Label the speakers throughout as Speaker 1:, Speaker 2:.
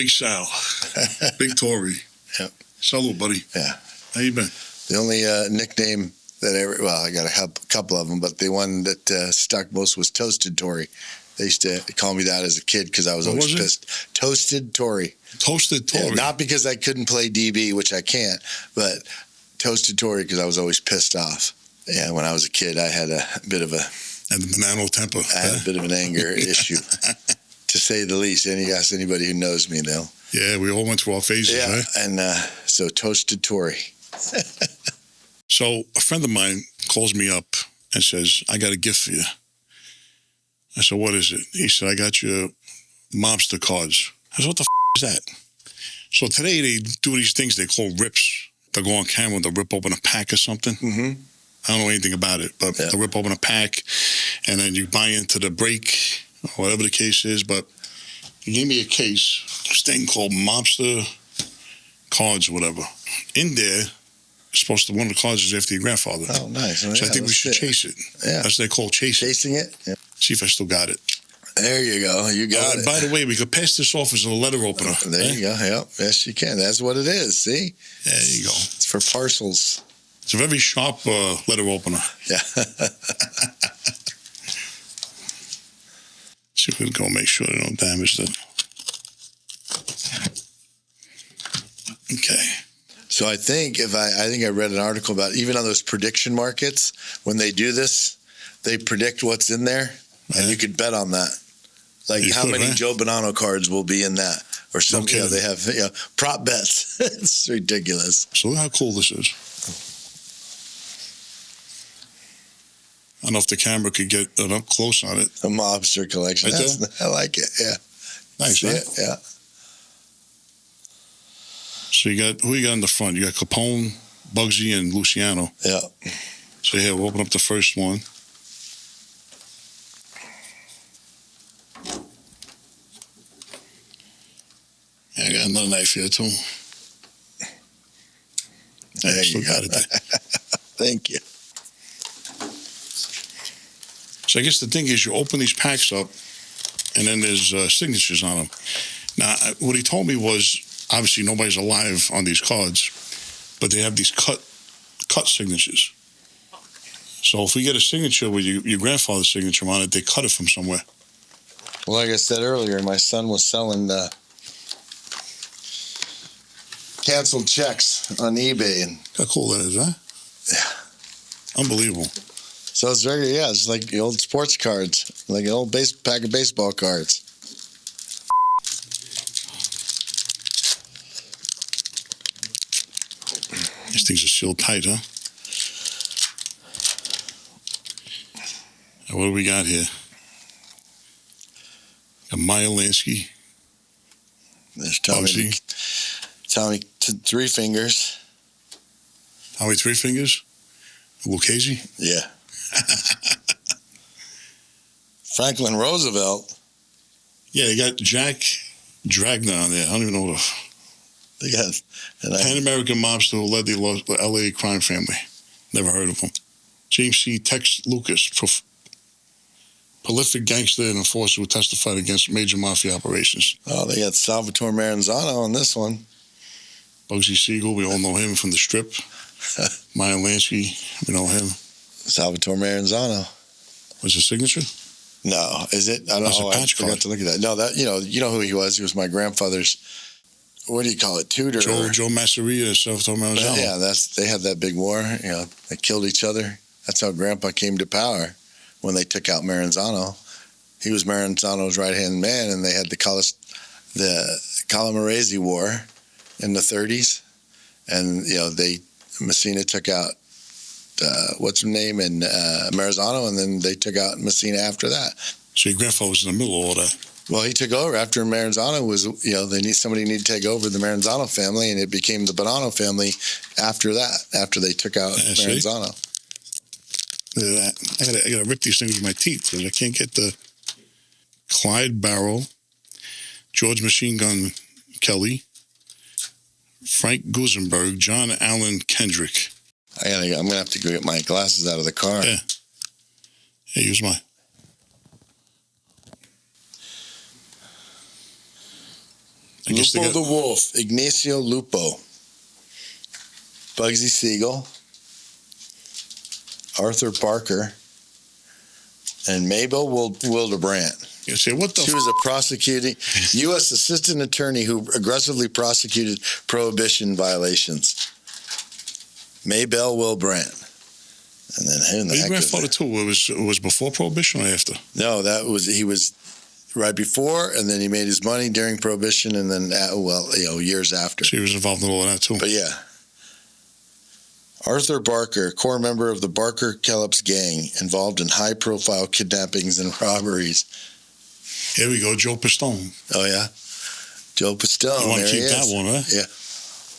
Speaker 1: Big Sal. Big Tory.
Speaker 2: Yep.
Speaker 1: Salute, buddy.
Speaker 2: Yeah.
Speaker 1: How you been?
Speaker 2: The only nickname that I got a couple of them, but the one that stuck most was Toasted Tory. They used to call me that as a kid because I was always pissed. Toasted Tory.
Speaker 1: Toasted Tory.
Speaker 2: Yeah, not because I couldn't play DB, which I can't, but Toasted Tory because I was always pissed off. Yeah, when I was a kid, I had a bit of a...
Speaker 1: And the banana temper.
Speaker 2: I had a bit of an anger issue, to say the least. And you ask anybody who knows me, they'll...
Speaker 1: Yeah, we all went through our phases, right?
Speaker 2: And so Toasted Tory.
Speaker 1: So a friend of mine calls me up and says, I got a gift for you. I said, what is it? He said, I got your MOBSTER cards. I said, what the is that? So today they do these things they call rips. They'll go on camera, they'll rip open a pack or something. Mm-hmm. I don't know anything about it, but they'll rip open a pack and then you buy into the break or whatever the case is. But he gave me a case, this thing called MOBSTER cards or whatever. In there, supposed to, one of the cards is after your grandfather.
Speaker 2: Oh, nice.
Speaker 1: So I think we should chase it. Yeah. That's what they call chasing.
Speaker 2: Chasing it? Yeah.
Speaker 1: See if I still got it.
Speaker 2: There you go. You got it.
Speaker 1: By the way, we could pass this off as a letter opener.
Speaker 2: There you go. Yep. Yes, you can. That's what it is. See?
Speaker 1: There you go.
Speaker 2: It's for parcels.
Speaker 1: It's a very sharp letter opener.
Speaker 2: Yeah.
Speaker 1: See if we can go make sure they don't damage it. Okay.
Speaker 2: So I think I read an article about even on those prediction markets, when they do this, they predict what's in there, and you could bet on that. Like how many Joe Bonanno cards will be in that, or something. You know, they have prop bets. It's ridiculous.
Speaker 1: So look how cool this is. I don't know if the camera could get it up close on it.
Speaker 2: A MOBSTER collection.
Speaker 1: Right,
Speaker 2: I like it. Yeah.
Speaker 1: Nice, right?
Speaker 2: Yeah.
Speaker 1: So who you got in the front? You got Capone, Bugsy, and Luciano.
Speaker 2: Yeah.
Speaker 1: So here, we'll open up the first one. Yeah, I got another knife here too.
Speaker 2: There you got it. Thank you.
Speaker 1: So I guess the thing is, you open these packs up, and then there's signatures on them. Now, what he told me was, obviously nobody's alive on these cards, but they have these cut signatures. So if we get a signature with your grandfather's signature on it, they cut it from somewhere.
Speaker 2: Well, like I said earlier, my son was selling canceled checks on eBay, and
Speaker 1: how cool that is, huh?
Speaker 2: Yeah,
Speaker 1: unbelievable.
Speaker 2: So it's it's like the old sports cards, like an old pack of baseball cards.
Speaker 1: These things are sealed tight, huh? Now, what do we got here? A Meyer Lansky.
Speaker 2: There's Tommy Three Fingers.
Speaker 1: Tommy Three Fingers? Lucchese?
Speaker 2: Yeah. Franklin Roosevelt.
Speaker 1: Yeah, they got Jack Dragna on there. I don't even know what
Speaker 2: they got.
Speaker 1: Pan-American mobster who led the L.A. crime family. Never heard of him. James C. Tex Lucas, prolific gangster and enforcer who testified against major mafia operations.
Speaker 2: Oh, they got Salvatore Maranzano on this one.
Speaker 1: Bugsy Siegel, we all know him from the strip. Meyer Lansky, we know him.
Speaker 2: Salvatore Maranzano.
Speaker 1: Was his signature?
Speaker 2: No, is it? I don't know. I forgot to look at that. No, that you know who he was. He was my grandfather's. What do you call it? Tutor.
Speaker 1: Joe Masseria and Salvatore Maranzano.
Speaker 2: Yeah, they had that big war. They killed each other. That's how Grandpa came to power when they took out Maranzano. He was Maranzano's right-hand man, and they had the Calamarese War in the 30s, and Messina took out what's his name and Maranzano, and then they took out Messina after that.
Speaker 1: So your grandfather was in the middle of all that.
Speaker 2: Well, he took over after Maranzano was, somebody needed to take over the Maranzano family, and it became the Bonanno family after that, after they took out Maranzano.
Speaker 1: I gotta rip these things with my teeth because I can't get the Clyde Barrow, George Machine Gun Kelly, Frank Gusenberg, John Allen Kendrick.
Speaker 2: I'm gonna have to go get my glasses out of the car.
Speaker 1: Yeah. Hey, use mine.
Speaker 2: Lupo the Wolf, Ignacio Lupo, Bugsy Siegel, Arthur Barker, and Mabel Wildebrandt.
Speaker 1: You say, what the
Speaker 2: She was a prosecuting U.S. assistant attorney who aggressively prosecuted prohibition violations. Mabel Wildebrandt. And then who in the
Speaker 1: Your
Speaker 2: heck
Speaker 1: grandfather
Speaker 2: is
Speaker 1: too was before Prohibition or after?
Speaker 2: No, he was right before, and then he made his money during Prohibition, and then years after.
Speaker 1: So he was involved in all of that too.
Speaker 2: But yeah. Arthur Barker, core member of the Barker Kellops gang, involved in high-profile kidnappings and robberies.
Speaker 1: Here we go, Joe Pistone.
Speaker 2: Oh, yeah? Joe Pistone.
Speaker 1: You want to keep that one, right?
Speaker 2: Yeah.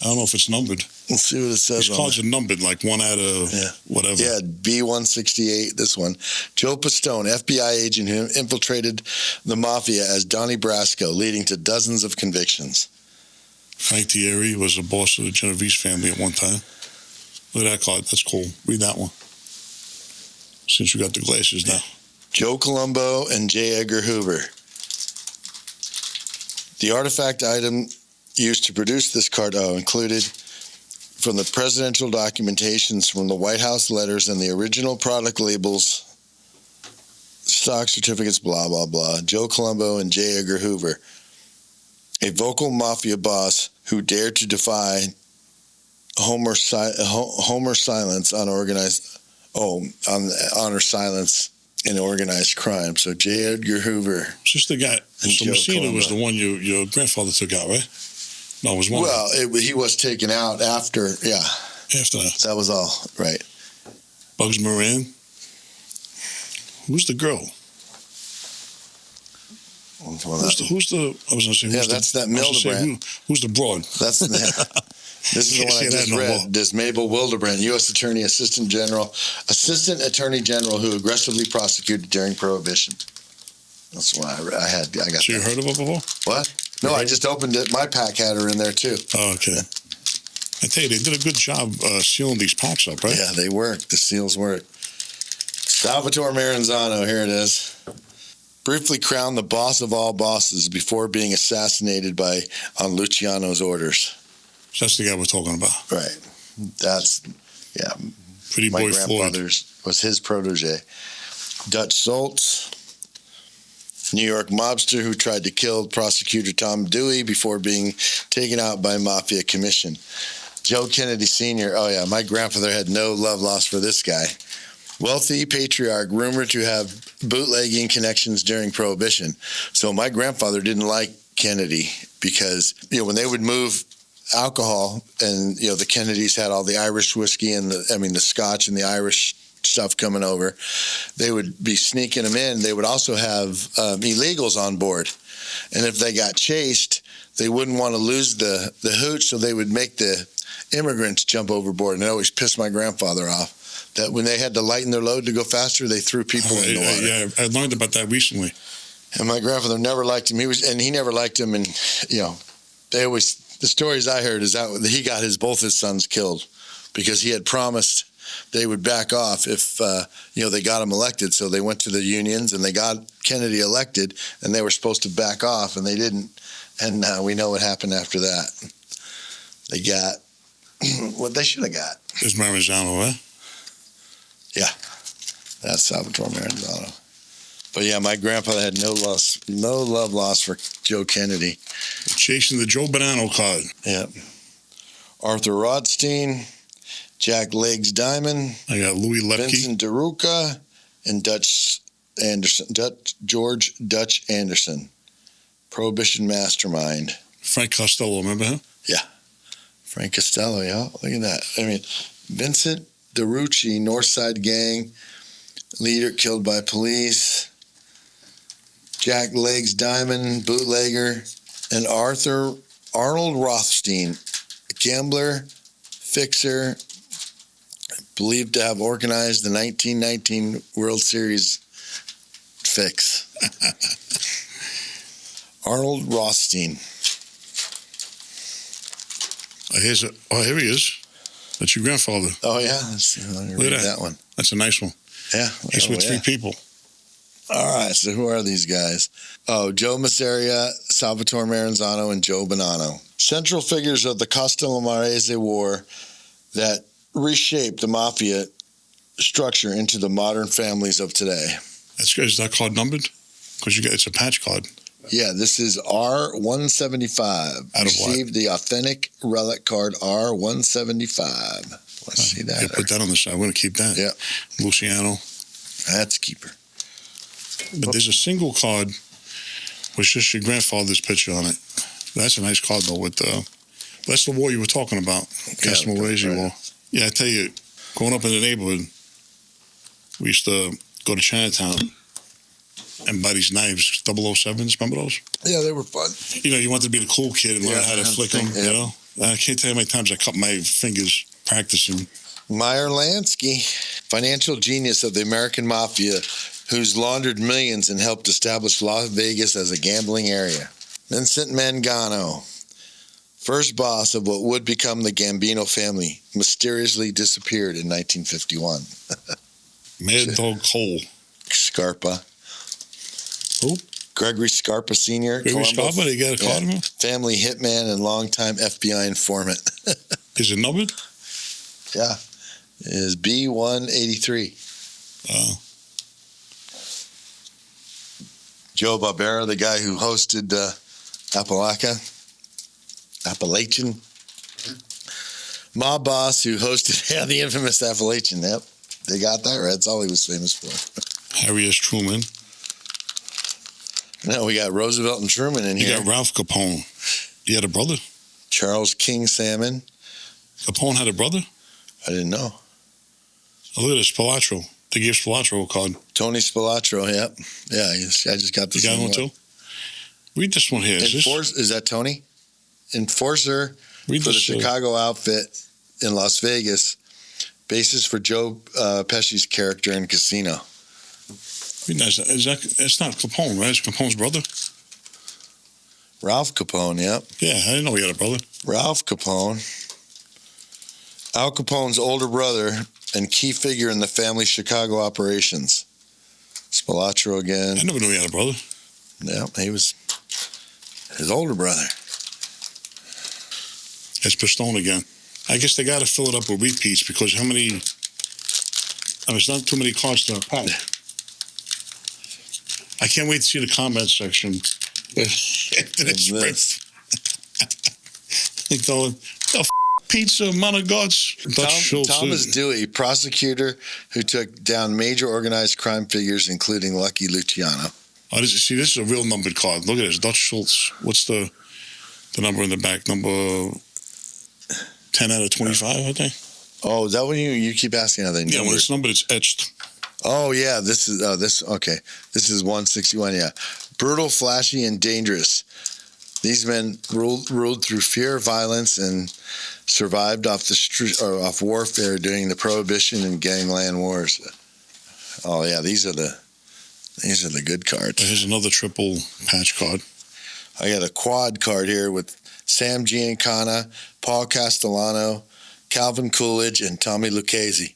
Speaker 1: I don't know if it's numbered.
Speaker 2: Let's see what it says.
Speaker 1: These cards are numbered, like 1 out of whatever.
Speaker 2: Yeah, B168, this one. Joe Pistone, FBI agent who infiltrated the Mafia as Donnie Brasco, leading to dozens of convictions.
Speaker 1: Frank Thierry was a boss of the Genovese family at one time. Look at that card. That's cool. Read that one. Since you got the glasses now.
Speaker 2: Joe Colombo and J. Edgar Hoover. The artifact item used to produce this card included from the presidential documentations from the White House letters and the original product labels, stock certificates, blah, blah, blah. Joe Colombo and J. Edgar Hoover, a vocal mafia boss who dared to defy Homer silence on honor silence in organized crime. So J. Edgar Hoover.
Speaker 1: Just the guy. So Messina was the one your grandfather took out, right? No, it was one.
Speaker 2: Well, he was taken out after, yeah.
Speaker 1: After that.
Speaker 2: That was all, right.
Speaker 1: Bugs Moran. Who's the girl? Who's the I was going to say,
Speaker 2: that's that Wildebrandt.
Speaker 1: Who's the broad?
Speaker 2: This is the one I just read. This Mabel Wildebrandt, U.S. Attorney Assistant Attorney General who aggressively prosecuted during Prohibition. That's why I got.
Speaker 1: So you heard of her before?
Speaker 2: What? No, I just opened it. My pack had her in there too.
Speaker 1: Oh, okay. I tell you, they did a good job sealing these packs up, right?
Speaker 2: Yeah, they worked. The seals worked. Salvatore Maranzano, here it is. Briefly crowned the boss of all bosses before being assassinated on Luciano's orders.
Speaker 1: That's the guy we're talking about.
Speaker 2: Right. That's, yeah.
Speaker 1: Pretty
Speaker 2: my
Speaker 1: boy Floyd.
Speaker 2: My grandfather was his protege. Dutch Schultz, New York mobster who tried to kill prosecutor Tom Dewey before being taken out by Mafia Commission. Joe Kennedy Sr., oh yeah, my grandfather had no love lost for this guy. Wealthy patriarch rumored to have bootlegging connections during Prohibition. So my grandfather didn't like Kennedy because, when they would move alcohol and, the Kennedys had all the Irish whiskey and the Scotch and the Irish stuff coming over, they would be sneaking them in. They would also have illegals on board. And if they got chased, they wouldn't want to lose the hooch, so they would make the immigrants jump overboard. And it always pissed my grandfather off. That when they had to lighten their load to go faster, they threw people in the water.
Speaker 1: Yeah, I learned about that recently.
Speaker 2: And my grandfather never liked him. He never liked him. And the stories I heard is that he got both his sons killed because he had promised they would back off if they got him elected. So they went to the unions and they got Kennedy elected, and they were supposed to back off, and they didn't. And we know what happened after that. They got what they should have got.
Speaker 1: It's Maranzano, right?
Speaker 2: Yeah, that's Salvatore Maranzano. But yeah, my grandfather had no love lost for Joe Kennedy.
Speaker 1: Chasing the Joe Bonanno card.
Speaker 2: Yeah. Arthur Rothstein, Jack Legs Diamond.
Speaker 1: I got Louis Lepke.
Speaker 2: Vincent DeRuca, and George Dutch Anderson. Prohibition mastermind.
Speaker 1: Frank Costello, remember him?
Speaker 2: Yeah. Frank Costello, yeah. Look at that. Vincent DeRucci, Northside Gang, leader killed by police. Jack Legs Diamond, bootlegger. And Arnold Rothstein, gambler, fixer, believed to have organized the 1919 World Series fix. Arnold Rothstein.
Speaker 1: Here he is. That's your grandfather.
Speaker 2: Oh, yeah. Let me read that one.
Speaker 1: That's a nice one.
Speaker 2: Yeah.
Speaker 1: He's with three people.
Speaker 2: All right, so who are these guys? Oh, Joe Masseria, Salvatore Maranzano, and Joe Bonanno. Central figures of the Castellamarese War that reshaped the Mafia structure into the modern families of today.
Speaker 1: That's good. Is that card numbered? Because it's a patch card.
Speaker 2: Yeah, this is R175.
Speaker 1: Out of
Speaker 2: Received
Speaker 1: what?
Speaker 2: the authentic relic card R175. Let's see that.
Speaker 1: Yeah, put that on the side. We're going to keep that.
Speaker 2: Yeah.
Speaker 1: Luciano.
Speaker 2: That's a keeper.
Speaker 1: But there's a single card with just your grandfather's picture on it. That's a nice card, though. That's the war you were talking about. Castellamarese War. Yeah, I tell you, growing up in the neighborhood, we used to go to Chinatown and buy these knives, 007s, remember those?
Speaker 2: Yeah, they were fun.
Speaker 1: You wanted to be the cool kid and learn how to flick them,
Speaker 2: yeah.
Speaker 1: you know? I can't tell you how many times I cut my fingers practicing.
Speaker 2: Meyer Lansky, financial genius of the American Mafia, who's laundered millions and helped establish Las Vegas as a gambling area. Vincent Mangano, first boss of what would become the Gambino family, mysteriously disappeared in 1951.
Speaker 1: Mad Dog Cole.
Speaker 2: Scarpa.
Speaker 1: Who?
Speaker 2: Gregory Scarpa Sr.
Speaker 1: Gregory Scarpa, they got a card of him?
Speaker 2: Family hitman and longtime FBI informant.
Speaker 1: Is it numbered?
Speaker 2: Yeah. It is B183. Joe Barbera, the guy who hosted Appalachian. Mob boss who hosted the infamous Appalachian. Yep. They got that right. That's all he was famous for.
Speaker 1: Harry S. Truman.
Speaker 2: No, we got Roosevelt and Truman in here.
Speaker 1: You got Ralph Capone. He had a brother?
Speaker 2: Charles King Salmon.
Speaker 1: Capone had a brother?
Speaker 2: I didn't know.
Speaker 1: Oh, look at this, Spilatro. They gave Spilatro a card.
Speaker 2: Tony Spilatro, yep. Yeah, I just got this.
Speaker 1: You got one too? Read this one here.
Speaker 2: Is that Tony? Enforcer for the Chicago outfit in Las Vegas. Basis for Joe Pesci's character in Casino.
Speaker 1: It's not Capone, right? It's Capone's brother?
Speaker 2: Ralph Capone, yep.
Speaker 1: Yeah, I didn't know he had a brother.
Speaker 2: Ralph Capone. Al Capone's older brother and key figure in the family's Chicago operations. Spilatro again.
Speaker 1: I never knew he had a brother.
Speaker 2: Yeah, he was his older brother.
Speaker 1: It's Pistone again. I guess they got to fill it up with repeats because how many... it's not too many cards to pack. I can't wait to see the comment section after this sprint. Going, pizza, Monogots.
Speaker 2: Thomas Dewey, prosecutor who took down major organized crime figures, including Lucky Luciano.
Speaker 1: Oh, this is a real numbered card. Look at this. Dutch Schultz. What's the number in the back? Number 10 out of 25, I think.
Speaker 2: Oh, is that when you keep asking how they number?
Speaker 1: Yeah, when it's numbered, it's etched.
Speaker 2: Oh, yeah. This is okay. This is 161, yeah. Brutal, flashy, and dangerous. These men ruled through fear, violence, and survived off warfare during the Prohibition and gangland wars. Oh yeah, these are the good cards.
Speaker 1: Here's another triple patch card.
Speaker 2: I got a quad card here with Sam Giancana, Paul Castellano, Calvin Coolidge, and Tommy Lucchese.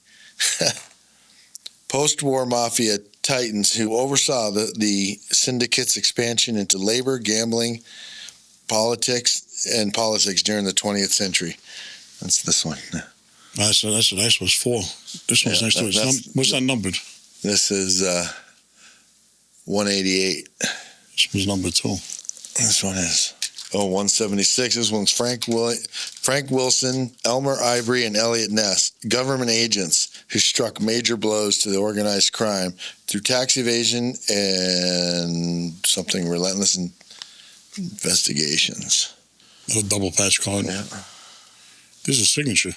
Speaker 2: Post-war mafia titans who oversaw the syndicate's expansion into labor, gambling, politics during the 20th century. That's this one.
Speaker 1: That's a nice one. It's 4. This one's nice too. What's that numbered?
Speaker 2: This is 188.
Speaker 1: This one's numbered too.
Speaker 2: This one is 176. This one's Frank Wilson, Elmer Ivory, and Elliot Ness, government agents who struck major blows to the organized crime through tax evasion and something relentless investigations.
Speaker 1: A double patch card.
Speaker 2: Yeah.
Speaker 1: This is a signature.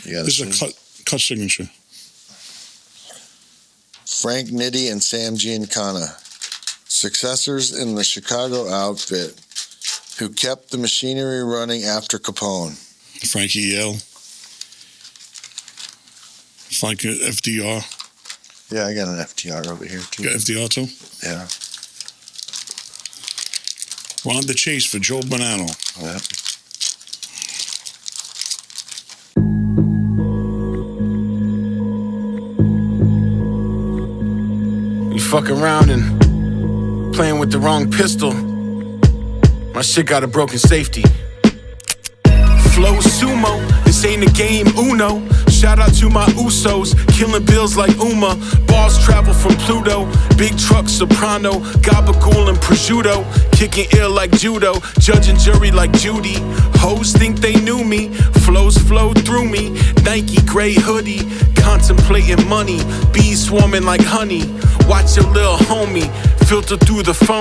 Speaker 1: This is a cut signature.
Speaker 2: Frank Nitti and Sam Giancana, successors in the Chicago outfit, who kept the machinery running after Capone.
Speaker 1: Frankie L. Frank FDR.
Speaker 2: Yeah, I got an FDR over here too.
Speaker 1: You got FDR too?
Speaker 2: Yeah.
Speaker 1: Ron the Chase for Joe Bonanno.
Speaker 2: Yeah.
Speaker 3: fuck around and playing with the wrong pistol. My shit got a broken safety. Flow sumo, this ain't a game Uno. Shout out to my Usos, killing bills like Uma. Balls travel from Pluto, big truck soprano, gabagool and prosciutto, kicking ill like judo, judge and jury like Judy. Hoes think they knew me, flows flow through me. Nike gray hoodie, contemplating money. Bees swarming like honey, watch your little homie filter through the phone.